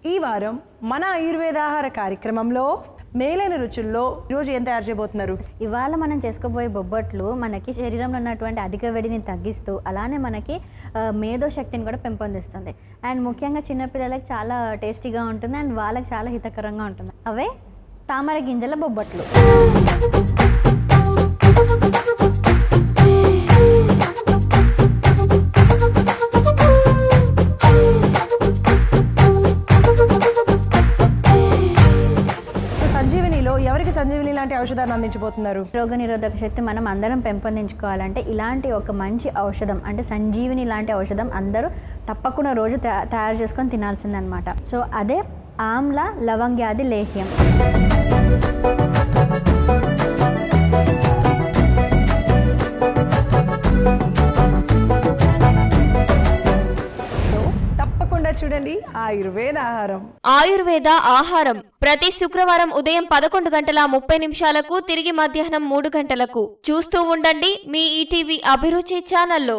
ఈ వారం మన ఆయుర్వేదాహార కార్యక్రమంలో మేలైన రుచుల్లో ఈరోజు ఏం తయారు చేయబోతున్నారు? ఇవాళ మనం చేసుకోబోయే బొబ్బట్లు మనకి శరీరంలో ఉన్నటువంటి అధిక వేడిని తగ్గిస్తూ అలానే మనకి మేధో శక్తిని కూడా పెంపొందిస్తుంది. అండ్ ముఖ్యంగా చిన్నపిల్లలకి చాలా టేస్టీగా ఉంటుంది అండ్ వాళ్ళకి చాలా హితకరంగా ఉంటుంది. అవే తామర గింజల బొబ్బట్లు. ఎవరికి సంజీవిని లాంటి ఔషధాన్ని అందించబోతున్నారు? రోగ నిరోధక శక్తి మనం అందరం పెంపొందించుకోవాలంటే ఇలాంటి ఒక మంచి ఔషధం అంటే సంజీవిని లాంటి ఔషధం అందరూ తప్పకుండా రోజు తయారు చేసుకొని తినాల్సిందనమాట. సో అదే ఆమ్ల లవంగ్యాది లేహ్యం. చూడండి ఆయుర్వేద ఆహారం. ఆయుర్వేద ఆహారం ప్రతి శుక్రవారం ఉదయం 11:30 తిరిగి మధ్యాహ్నం 3 గంటలకు చూస్తూ ఉండండి మీ ఈటీవీ అభిరుచి ఛానల్లో.